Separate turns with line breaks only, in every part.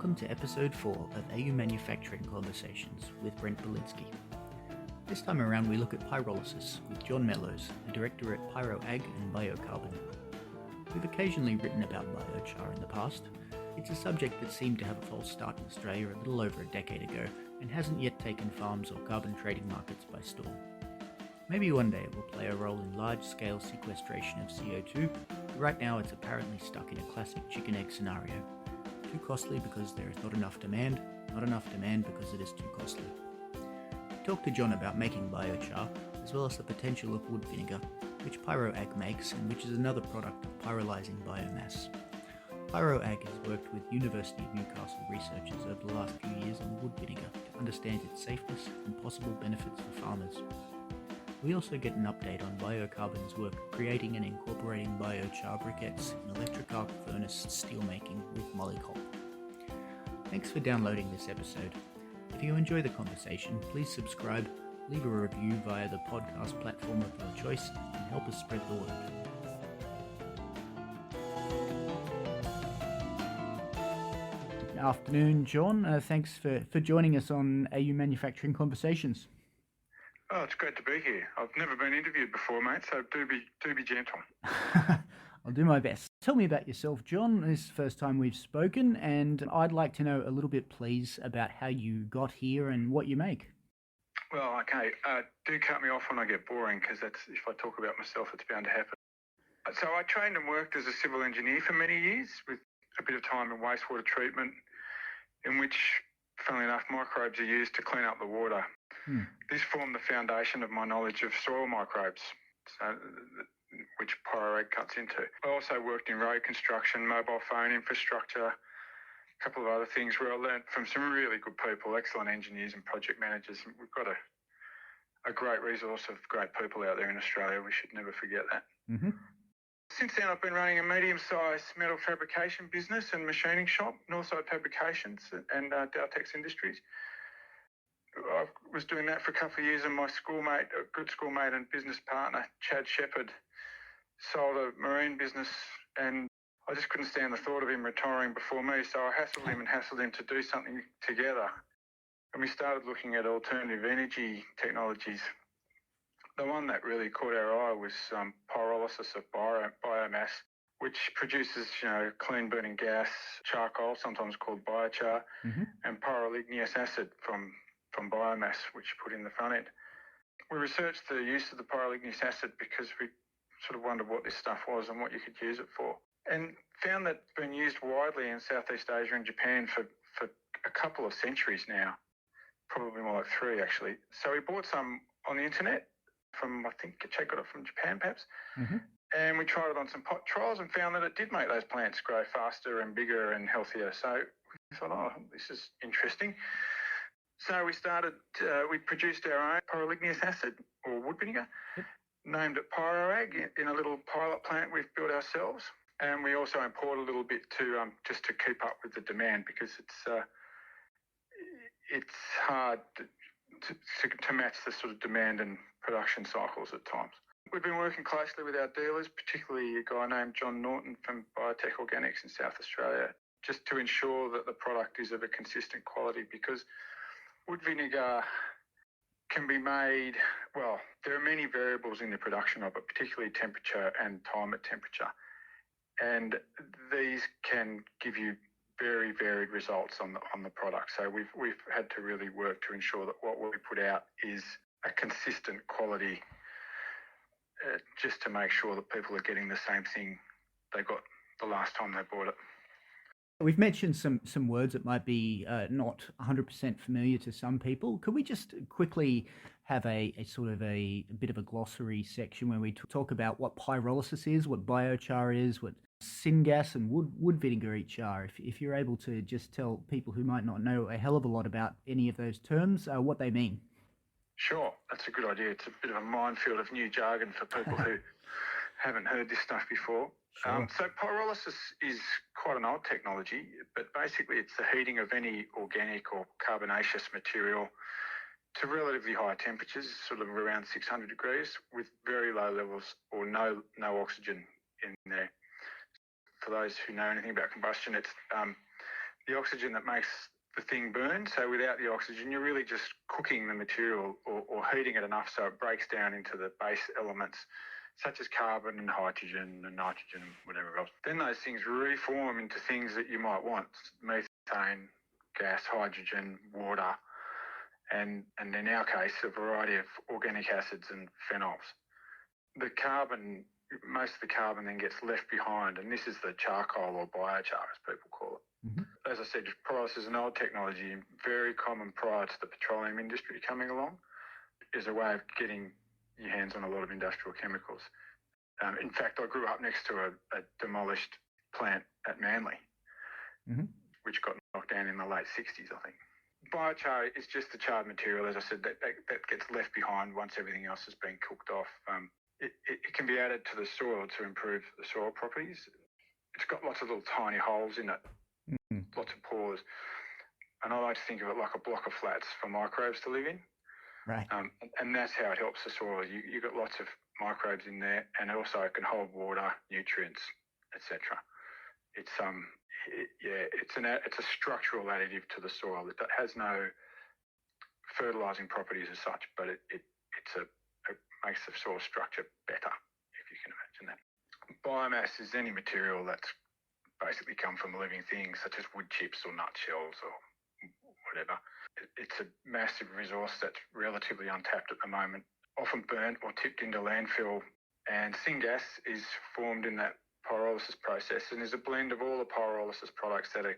Welcome to episode 4 of AU Manufacturing Conversations with Brent Belinsky. This time around we look at pyrolysis with John Mellowes, a director at PyroAg and Biocarbon. We've occasionally written about biochar in the past. It's a subject that seemed to have a false start in Australia a little over a decade ago and hasn't yet taken farms or carbon trading markets by storm. Maybe one day it will play a role in large-scale sequestration of CO2, but right now it's apparently stuck in a classic chicken-egg scenario. Too costly because there is not enough demand because it is too costly. We talked to John about making biochar, as well as the potential of wood vinegar, which PyroAg makes and which is another product of pyrolyzing biomass. PyroAg has worked with University of Newcastle researchers over the last few years on wood vinegar to understand its safeness and possible benefits for farmers. We also get an update on Biocarbon's work creating and incorporating biochar briquettes in electric arc furnace steelmaking with Molycop. Thanks for downloading this episode. If you enjoy the conversation, please subscribe, leave a review via the podcast platform of your choice, and help us spread the word. Afternoon, John. Thanks for joining us on AU Manufacturing Conversations.
Oh, it's great to be here. I've never been interviewed before, mate, so do be gentle.
I'll do my best. Tell me about yourself, John. This is the first time we've spoken, and I'd like to know a little bit, please, about how you got here and what you make.
Well, okay. Do cut me off when I get boring, because if I talk about myself, it's bound to happen. So I trained and worked as a civil engineer for many years, with a bit of time in wastewater treatment, in which, funnily enough, microbes are used to clean up the water. This formed the foundation of my knowledge of soil microbes, which PyroAg cuts into. I also worked in road construction, mobile phone infrastructure, a couple of other things where I learned from some really good people, excellent engineers and project managers. We've got a great resource of great people out there in Australia. We should never forget that. Mm-hmm. Since then, I've been running a medium-sized metal fabrication business and machining shop, Northside Fabrications and Dowtex Industries. I was doing that for a couple of years, and my schoolmate, a good schoolmate and business partner, Chad Shepherd, sold a marine business, and I just couldn't stand the thought of him retiring before me, so I hassled him to do something together. And we started looking at alternative energy technologies. The one that really caught our eye was pyrolysis of biomass, which produces, clean burning gas, charcoal, sometimes called biochar, and pyroligneous acid from biomass, which you put in the front end. We researched the use of the pyroligneous acid because we sort of wondered what this stuff was and what you could use it for, and found that it's been used widely in Southeast Asia and Japan for a couple of centuries now, probably more like 3 actually. So we bought some on the internet from, I think Chad got it from Japan perhaps, and we tried it on some pot trials and found that it did make those plants grow faster and bigger and healthier. So we thought, this is interesting. So we produced our own pyroligneous acid, or wood vinegar, named it PyroAg, in a little pilot plant we've built ourselves. And we also import a little bit to just to keep up with the demand, because it's hard to match the sort of demand and production cycles at times. We've been working closely with our dealers, particularly a guy named John Norton from Biotech Organics in South Australia, just to ensure that the product is of a consistent quality, because wood vinegar can be made, well, there are many variables in the production of it, particularly temperature and time at temperature. And these can give you very varied results on the product. So we've had to really work to ensure that what we put out is a consistent quality, just to make sure that people are getting the same thing they got the last time they bought it.
We've mentioned some words that might be not 100% familiar to some people. Could we just quickly have a sort of a bit of a glossary section where we talk about what pyrolysis is, what biochar is, what syngas and wood vinegar each are? If you're able to just tell people who might not know a hell of a lot about any of those terms, what they mean.
Sure, that's a good idea. It's a bit of a minefield of new jargon for people who haven't heard this stuff before.
Sure.
So pyrolysis is quite an old technology, but basically it's the heating of any organic or carbonaceous material to relatively high temperatures, sort of around 600 degrees, with very low levels or no oxygen in there. For those who know anything about combustion, it's the oxygen that makes the thing burn. So without the oxygen, you're really just cooking the material or heating it enough so it breaks down into the base elements, such as carbon and hydrogen and nitrogen and whatever else. Then those things reform into things that you might want: methane, gas, hydrogen, water, and in our case, a variety of organic acids and phenols. Most of the carbon then gets left behind, and this is the charcoal or biochar, as people call it.
Mm-hmm.
As I said, pyrolysis is an old technology, very common prior to the petroleum industry coming along. Is a way of getting your hands on a lot of industrial chemicals. In fact, I grew up next to a demolished plant at Manly,
mm-hmm.
which got knocked down in the late 60s, I think. Biochar is just the charred material, as I said, that gets left behind once everything else has been cooked off. It can be added to the soil to improve the soil properties. It's got lots of little tiny holes in it,
mm-hmm.
lots of pores. And I like to think of it like a block of flats for microbes to live in.
Right.
And that's how it helps the soil. You've got lots of microbes in there, and also it can hold water, nutrients, etc. It's a structural additive to the soil. It has no fertilising properties as such, but it makes the soil structure better, if you can imagine that. Biomass is any material that's basically come from living things, such as wood chips or nutshells or whatever. It's a massive resource that's relatively untapped at the moment, often burnt or tipped into landfill. And syngas is formed in that pyrolysis process and is a blend of all the pyrolysis products that are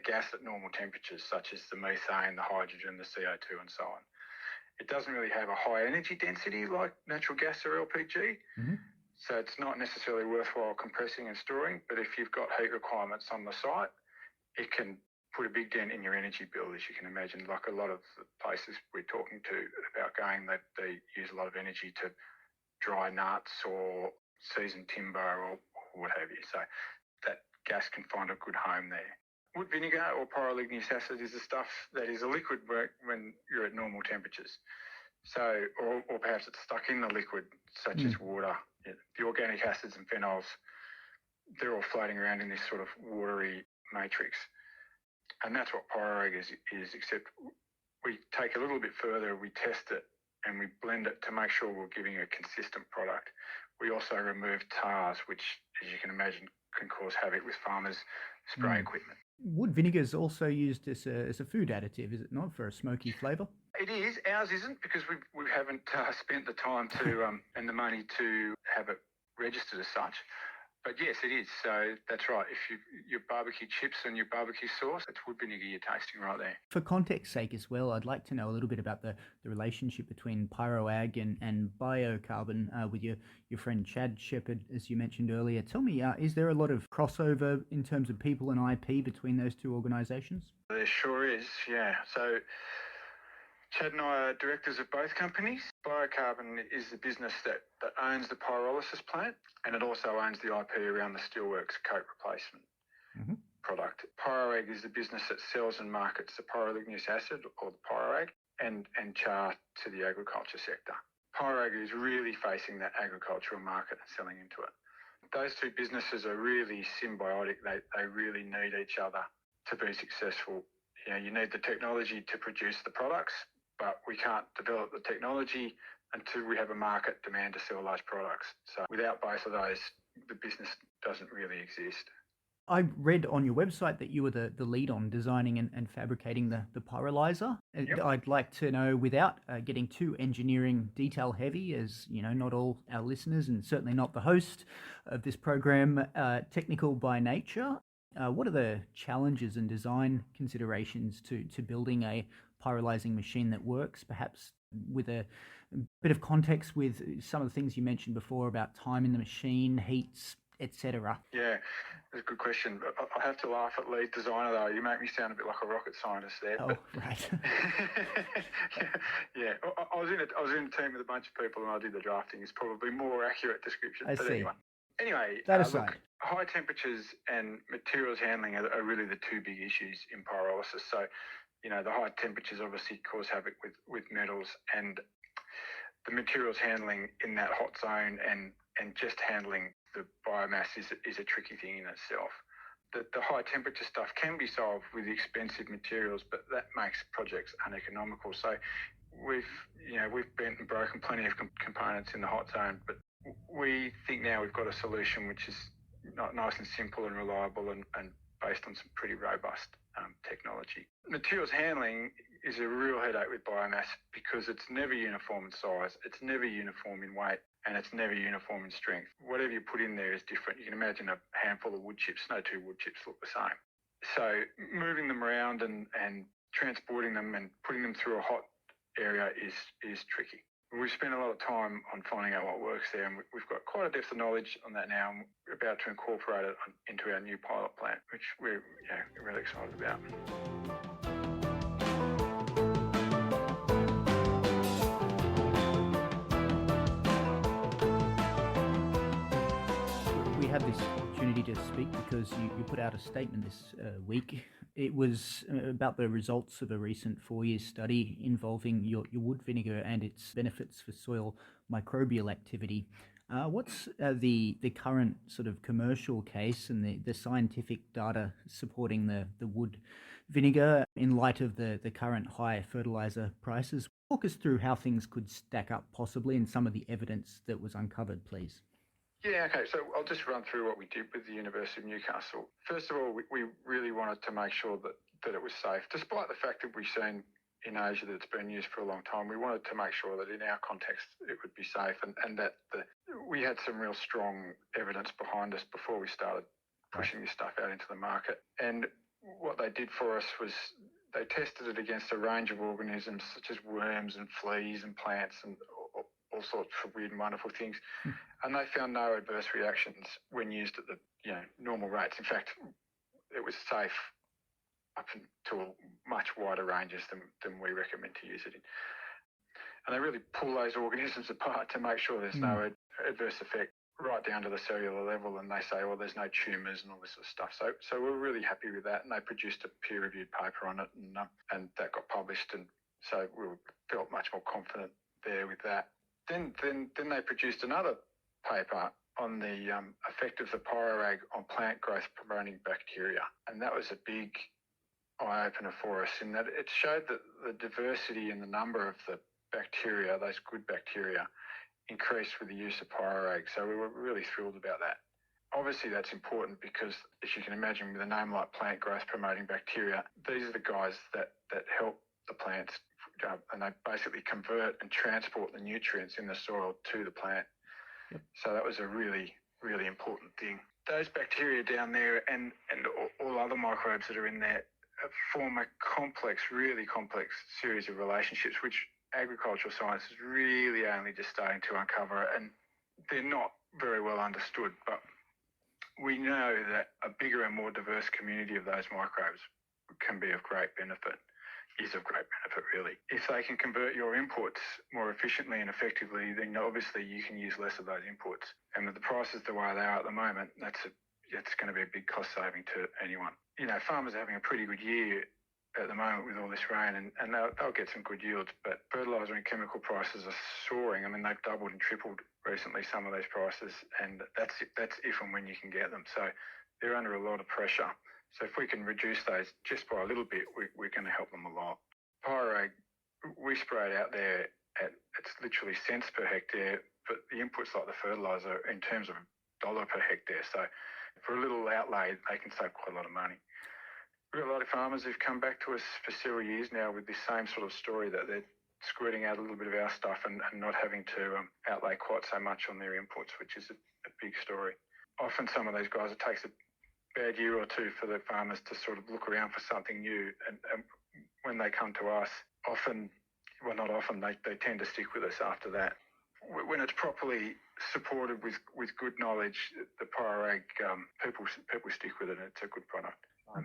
gassed at normal temperatures, such as the methane, the hydrogen, the CO2, and so on. It doesn't really have a high energy density like natural gas or LPG,
mm-hmm.
so it's not necessarily worthwhile compressing and storing. But if you've got heat requirements on the site, it can put a big dent in your energy bill, as you can imagine. Like a lot of the places we're talking to about going, they use a lot of energy to dry nuts or season timber or what have you. So that gas can find a good home there. Wood vinegar or pyroligneous acid is the stuff that is a liquid when you're at normal temperatures. So, or perhaps it's stuck in the liquid, such as water. Yeah, the organic acids and phenols, they're all floating around in this sort of watery matrix. And that's what PyroAg is, except we take a little bit further, we test it, and we blend it to make sure we're giving a consistent product. We also remove tars, which, as you can imagine, can cause havoc with farmers' spray equipment.
Wood vinegar is also used as a food additive, is it not, for a smoky flavour?
It is. Ours isn't, because we haven't spent the time to and the money to have it registered as such. But yes, it is. So that's right. If your barbecue chips and your barbecue sauce, it's wood vinegar you're tasting right there.
For context's sake as well, I'd like to know a little bit about the relationship between PyroAg and Biocarbon with your friend Chad Shepherd, as you mentioned earlier. Tell me, is there a lot of crossover in terms of people and IP between those two organisations?
There sure is, yeah. So Chad and I are directors of both companies. Biocarbon is the business that owns the pyrolysis plant, and it also owns the IP around the steelworks coat replacement product. PyroAg is the business that sells and markets the pyroligneous acid, or the PyroAg, and char to the agriculture sector. PyroAg is really facing that agricultural market and selling into it. Those two businesses are really symbiotic. They really need each other to be successful. You need the technology to produce the products, but we can't develop the technology until we have a market demand to sell those products. So without both of those, the business doesn't really exist.
I read on your website that you were the lead on designing and fabricating the pyrolyzer.
Yep.
I'd like to know, without getting too engineering detail heavy, as you know, not all our listeners, and certainly not the host of this program, technical by nature. What are the challenges and design considerations to building a pyrolyzing machine that works, perhaps with a bit of context with some of the things you mentioned before about time in the machine, heats, etc.?
Yeah, that's a good question. I have to laugh at lead designer, though. You make me sound a bit like a rocket scientist there.
Oh, right.
yeah. I was in a team with a bunch of people, and I did the drafting. It's probably more accurate description.
I see.
Anyway,
that aside.
Look, high temperatures and materials handling are really the two big issues in pyrolysis. So, the high temperatures obviously cause havoc with metals, and the materials handling in that hot zone and just handling the biomass is a tricky thing in itself. the high temperature stuff can be solved with expensive materials, but that makes projects uneconomical. So we've bent and broken plenty of components in the hot zone, but we think now we've got a solution which is nice and simple and reliable and based on some pretty robust technology. Materials handling is a real headache with biomass because it's never uniform in size, it's never uniform in weight, and it's never uniform in strength. Whatever you put in there is different. You can imagine a handful of wood chips. No two wood chips look the same. So moving them around and transporting them and putting them through a hot area is tricky. We've spent a lot of time on finding out what works there, and we've got quite a depth of knowledge on that now, and we're about to incorporate it into our new pilot plant, which we're really excited about.
We have this opportunity to speak because you put out a statement this week. It was about the results of a recent 4-year study involving your wood vinegar and its benefits for soil microbial activity. What's the current sort of commercial case and the scientific data supporting the wood vinegar in light of the current high fertilizer prices? Walk us through how things could stack up possibly and some of the evidence that was uncovered, please.
Yeah, okay, so I'll just run through what we did with the University of Newcastle. First of all, we really wanted to make sure that it was safe. Despite the fact that we've seen in Asia that it's been used for a long time, we wanted to make sure that in our context it would be safe and that we had some real strong evidence behind us before we started pushing this stuff out into the market. And what they did for us was they tested it against a range of organisms such as worms and fleas and plants and all sorts of weird and wonderful things. And they found no adverse reactions when used at the normal rates. In fact, it was safe up to much wider ranges than we recommend to use it in. And they really pull those organisms apart to make sure there's no adverse effect right down to the cellular level, and they say, well, there's no tumours and all this sort of stuff. So we're really happy with that, and they produced a peer-reviewed paper on it, and that got published, and so we felt much more confident there with that. Then they produced another paper on the effect of the PyroAg on plant growth promoting bacteria, and that was a big eye-opener for us in that it showed that the diversity and the number of the bacteria, those good bacteria, increased with the use of PyroAg. So we were really thrilled about that. Obviously that's important because, as you can imagine, with a name like plant growth promoting bacteria, these are the guys that help the plants, and they basically convert and transport the nutrients in the soil to the plant. Yep. So that was a really, really important thing. Those bacteria down there and all other microbes that are in there form a complex, really complex series of relationships, which agricultural science is really only just starting to uncover, and they're not very well understood. But we know that a bigger and more diverse community of those microbes can be of great benefit. Is of great benefit, really. If they can convert your inputs more efficiently and effectively, then obviously you can use less of those inputs. And with the prices the way they are at the moment, that's going to be a big cost saving to anyone. Farmers are having a pretty good year at the moment with all this rain, and they'll get some good yields, but fertiliser and chemical prices are soaring. I mean, they've doubled and tripled recently, some of those prices, and that's if and when you can get them. So they're under a lot of pressure. So if we can reduce those just by a little bit, we're going to help them a lot. PyroAg, we spray it out there it's literally cents per hectare, but the inputs like the fertiliser in terms of $1 per hectare. So for a little outlay, they can save quite a lot of money. We've got a lot of farmers who've come back to us for several years now with this same sort of story that they're squirting out a little bit of our stuff and not having to outlay quite so much on their inputs, which is a big story. Often some of those guys, it takes a bad year or two for the farmers to sort of look around for something new, and when they come to us, not often, they tend to stick with us after that. When it's properly supported with good knowledge, the PyroAg, people stick with it, and it's a good product.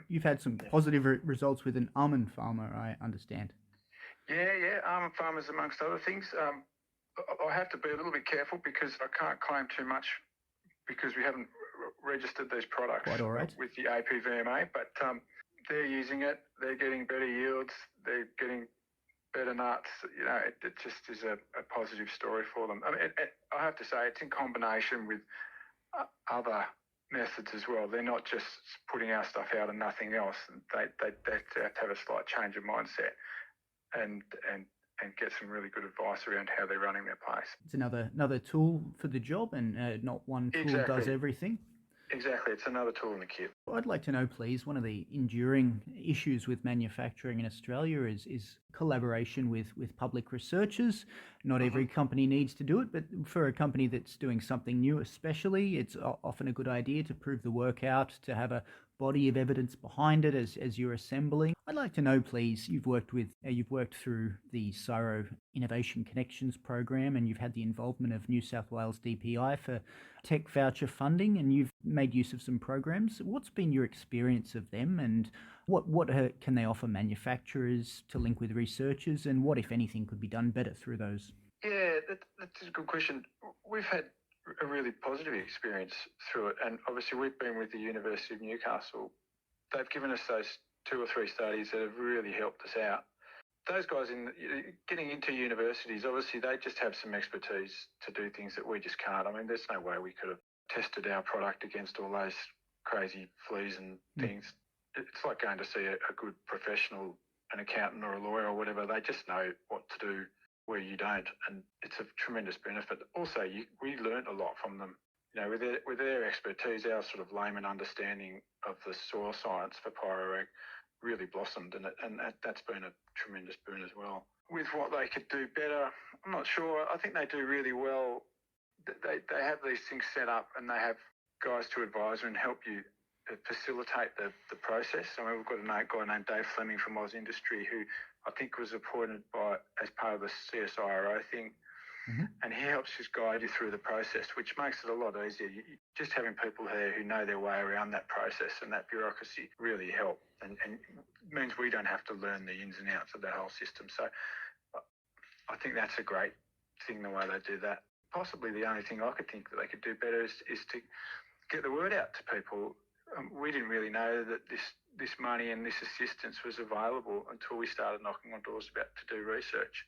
You've had some positive results with an almond farmer, I understand.
Yeah, almond farmers amongst other things. I have to be a little bit careful because I can't claim too much because we haven't registered these products.
Quite all right.
With the APVMA, but they're using it. They're getting better yields. They're getting better nuts. It just is a positive story for them. I mean, I have to say it's in combination with other methods as well. They're not just putting our stuff out and nothing else. They have to have a slight change of mindset and get some really good advice around how they're running their place.
It's another tool for the job, and not one tool does everything.
Exactly, it's another tool in the kit.
I'd like to know, please, one of the enduring issues with manufacturing in Australia is collaboration with public researchers. Not every company needs to do it, but for a company that's doing something new especially, it's often a good idea to prove the work out, to have a body of evidence behind it as you're assembling. I'd like to know, please, you've worked through the CSIRO Innovation Connections program, and you've had the involvement of New South Wales DPI for tech voucher funding, and you've made use of some programs. What's been your experience of them, and what can they offer manufacturers to link with researchers, and what, if anything, could be done better through those?
Yeah, that's a good question. We've had a really positive experience through it, and obviously we've been with the University of Newcastle. They've given us those 2 or 3 studies that have really helped us out. Those guys getting into universities, obviously they just have some expertise to do things that we just can't. I mean, there's no way we could have tested our product against all those crazy fleas and things. It's like going to see a good professional, an accountant or a lawyer or whatever. They just know what to do where you don't, and it's a tremendous benefit. Also, we learnt a lot from them. You know, with their expertise, our sort of layman understanding of the soil science for PyroAg really blossomed, and that's been a tremendous boon as well. With what they could do better, I'm not sure. I think they do really well. They have these things set up, and they have guys to advise and help you facilitate the process. I mean, we've got a guy named Dave Fleming from Oz Industry who I think was appointed as part of the CSIRO thing, and he helps just guide you through the process, which makes it a lot easier. Just having people there who know their way around that process and that bureaucracy really help, and means we don't have to learn the ins and outs of that whole system. So I think that's a great thing, the way they do that. Possibly the only thing I could think that they could do better is to get the word out to people. We didn't really know that this money and this assistance was available until we started knocking on doors about to do research.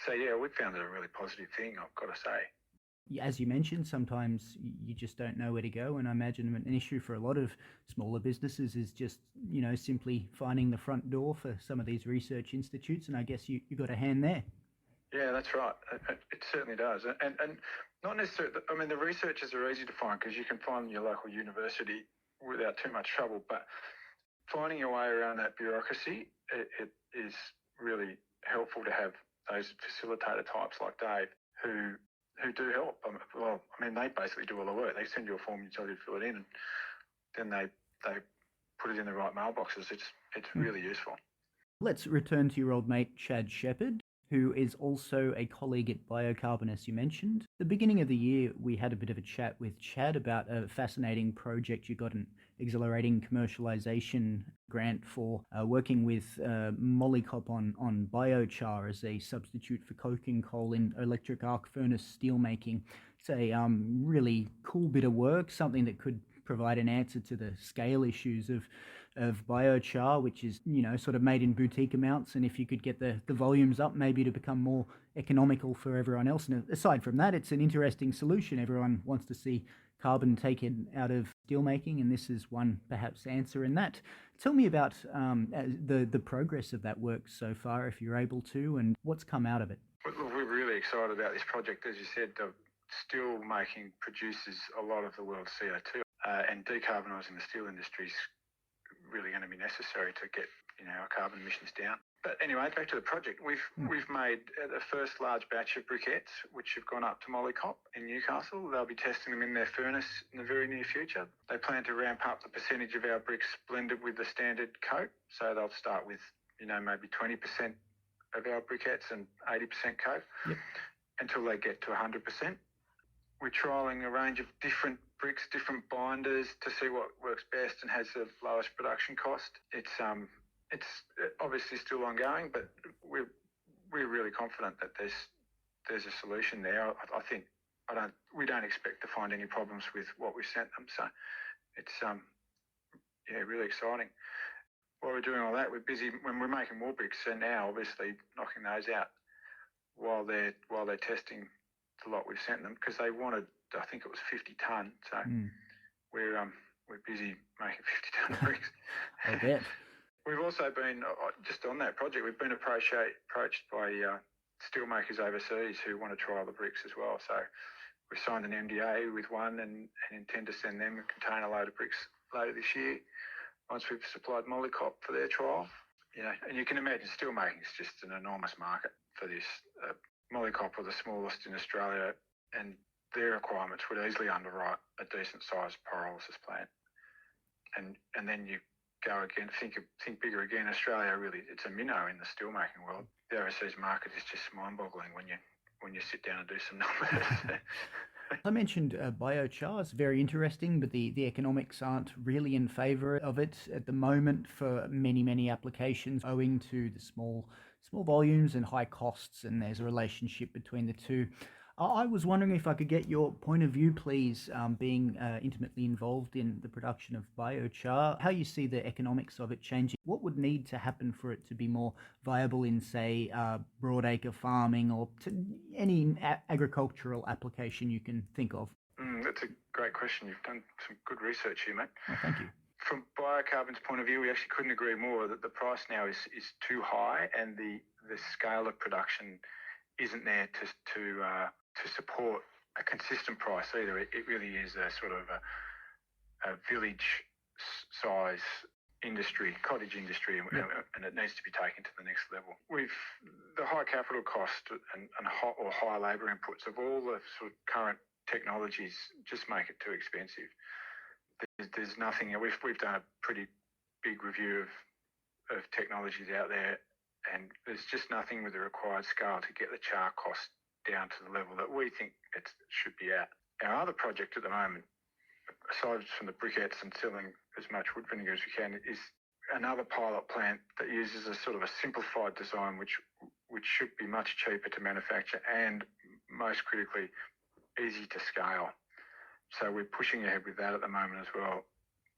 So yeah, we found it a really positive thing, I've got to say.
As you mentioned, sometimes you just don't know where to go, and I imagine an issue for a lot of smaller businesses is just, simply finding the front door for some of these research institutes, and I guess you got a hand there.
Yeah, that's right. It certainly does. And not necessarily, I mean, the researchers are easy to find because you can find your local university without too much trouble, but finding your way around that bureaucracy, it is really helpful to have those facilitator types like Dave who do help. I mean, they basically do all the work. They send you a form, you tell you to fill it in, and then they put it in the right mailboxes. It's really useful. Let's
return to your old mate, Chad Shepherd, who is also a colleague at Biocarbon, as you mentioned. At the beginning of the year, we had a bit of a chat with Chad about a fascinating project. You got an exhilarating commercialization grant for working with Molycop on biochar as a substitute for coking coal in electric arc furnace steelmaking. It's a really cool bit of work, something that could provide an answer to the scale issues of biochar, which is, sort of made in boutique amounts, and if you could get the volumes up, maybe to become more economical for everyone else. And aside from that, it's an interesting solution. Everyone wants to see carbon taken out of steelmaking, and this is one perhaps answer in that. Tell me about the progress of that work so far, if you're able to, and what's come out of it.
We're really excited about this project. As you said, steel making produces a lot of the world's CO2, and decarbonising the steel industry is really going to be necessary to get our carbon emissions down. But anyway, back to the project. We've made the first large batch of briquettes, which have gone up to Molycop in Newcastle. They'll be testing them in their furnace in the very near future. They plan to ramp up the percentage of our bricks blended with the standard coat. So they'll start with, maybe 20% of our briquettes and 80% coat until they get to 100%. We're trialling a range of different bricks, different binders to see what works best and has the lowest production cost. It's obviously still ongoing, but we're really confident that there's a solution there. We don't expect to find any problems with what we sent them. So it's really exciting. While we're doing all that, we're busy when we're making more bricks, and now obviously knocking those out while they're testing the lot we've sent them, because they wanted, I think it was 50 tonne. So we're busy making 50 tonne of bricks.
I bet.
We've also been, just on that project, we've been approached by steelmakers overseas who want to trial the bricks as well. So we've signed an NDA with one and intend to send them a container load of bricks later this year once we've supplied Molycop for their trial. And you can imagine steelmaking is just an enormous market for this. Molycop are the smallest in Australia, and their requirements would easily underwrite a decent-sized pyrolysis plant. And then you go again, think bigger again. Australia really, it's a minnow in the steelmaking world. The overseas market is just mind-boggling when you sit down and do some numbers.
I mentioned biochar. It's very interesting, but the economics aren't really in favour of it at the moment for many applications, owing to the small volumes and high costs, and there's a relationship between the two. I was wondering if I could get your point of view, please, being intimately involved in the production of biochar, how you see the economics of it changing. What would need to happen for it to be more viable in, say, broadacre farming or any agricultural application you can think of?
That's a great question. You've done some good research here, mate.
Oh, thank you.
From Biocarbon's point of view, we actually couldn't agree more that the price now is too high, and the scale of production isn't there to support a consistent price either. It really is a sort of a village size industry, cottage industry, and it needs to be taken to the next level. The high capital cost and high labour inputs of all the sort of current technologies just make it too expensive. There's nothing. We've done a pretty big review of technologies out there, and there's just nothing with the required scale to get the char cost down to the level that we think it should be at. Our other project at the moment, aside from the briquettes and selling as much wood vinegar as we can, is another pilot plant that uses a sort of a simplified design which should be much cheaper to manufacture and, most critically, easy to scale. So we're pushing ahead with that at the moment as well.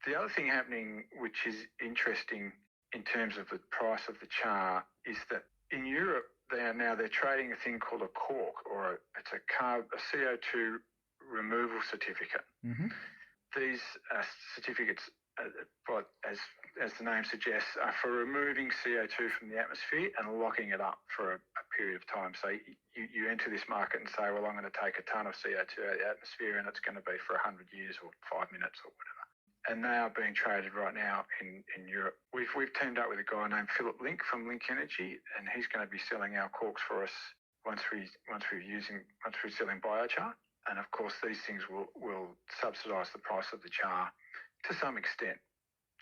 The other thing happening, which is interesting in terms of the price of the char, is that in Europe they're trading a thing called a cork, or it's a CO2 removal certificate. Mm-hmm. These certificates, as the name suggests, are for removing CO2 from the atmosphere and locking it up for a period of time. So you enter this market and say, well, I'm going to take a ton of CO2 out of the atmosphere, and it's going to be for 100 years or 5 minutes or whatever. And they are being traded right now in Europe. We've teamed up with a guy named Philip Link from Link Energy, and he's going to be selling our corks for us once we're selling biochar. And of course, these things will subsidise the price of the char to some extent.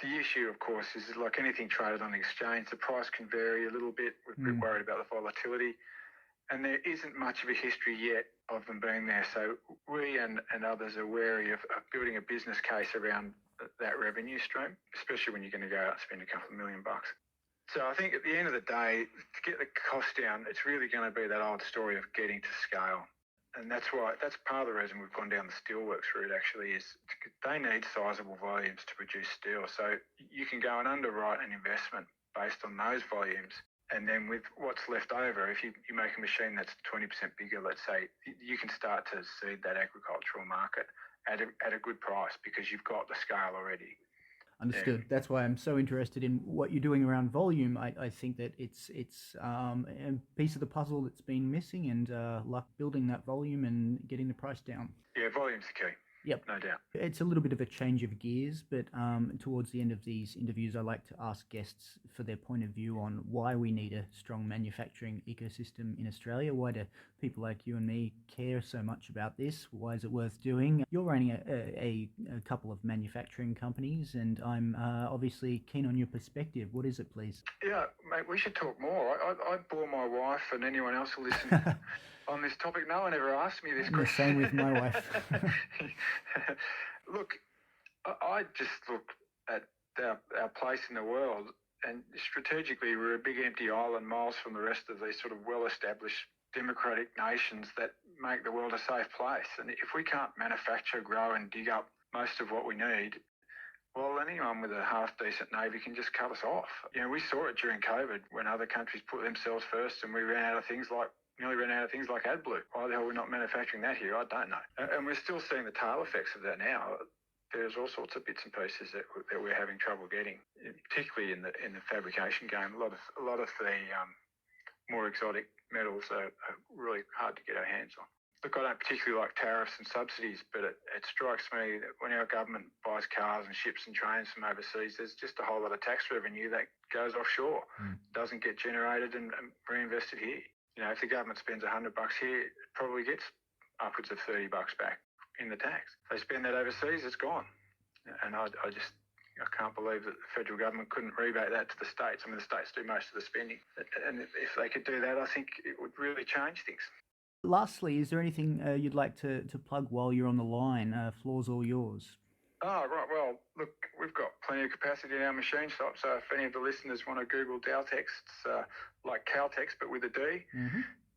The issue, of course, is like anything traded on the exchange, the price can vary a little bit. We're worried about the volatility, and there isn't much of a history yet of them being there. So we and others are wary of building a business case around that revenue stream, especially when you're going to go out and spend a couple of $1 million. So I think at the end of the day, to get the cost down, it's really going to be that old story of getting to scale. And that's part of the reason we've gone down the steelworks route, actually, is they need sizable volumes to produce steel. So you can go and underwrite an investment based on those volumes. And then with what's left over, if you make a machine that's 20% bigger, let's say, you can start to seed that agricultural market at a good price because you've got the scale already.
Understood. Yeah. That's why I'm so interested in what you're doing around volume. I think that it's a piece of the puzzle that's been missing, and luck building that volume and getting the price down.
Yeah, volume's the key.
Yep.
No doubt.
It's a little bit of a change of gears, but towards the end of these interviews, I like to ask guests for their point of view on why we need a strong manufacturing ecosystem in Australia. Why do people like you and me care so much about this? Why is it worth doing? You're running a couple of manufacturing companies, and I'm obviously keen on your perspective. What is it, please?
Yeah, mate, we should talk more. I bore my wife and anyone else who listens on this topic. No one ever asked me this question.
The same with my wife.
Look, I just look at our place in the world, and strategically we're a big empty island miles from the rest of these sort of well-established democratic nations that make the world a safe place. And if we can't manufacture, grow and dig up most of what we need, well, anyone with a half-decent navy can just cut us off. You know, we saw it during COVID when other countries put themselves first and we nearly ran out of things like AdBlue. Why the hell are we not manufacturing that here? I don't know. And we're still seeing the tail effects of that now. there's all sorts of bits and pieces that we're having trouble getting, particularly in the fabrication game. A lot of the more exotic metals are really hard to get our hands on. Look, I don't particularly like tariffs and subsidies, but it strikes me that when our government buys cars and ships and trains from overseas, there's just a whole lot of tax revenue that goes offshore, doesn't get generated and reinvested here. You know, if the government spends $100 here, it probably gets upwards of $30 back in the tax. If they spend that overseas, it's gone. And I can't believe that the federal government couldn't rebate that to the states. I mean, the states do most of the spending. And if they could do that, I think it would really change things.
Lastly, is there anything you'd like to plug while you're on the line? Floor's all yours.
Oh, right. Well, look, we've got plenty of capacity in our machine shop. So if any of the listeners want to Google Daltex, it's like Caltex, but with a D.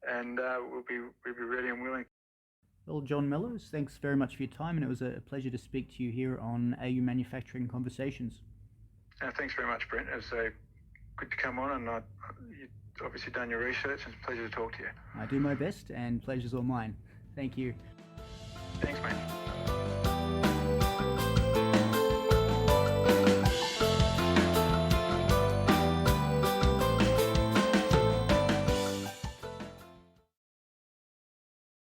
And we'll be ready and willing.
Well, John Mellowes, thanks very much for your time, and it was a pleasure to speak to you here on AU Manufacturing Conversations.
Thanks very much, Brent. It was good to come on, and you've obviously done your research. It's a pleasure to talk to you.
I do my best, and pleasure's all mine. Thank you.
Thanks, mate.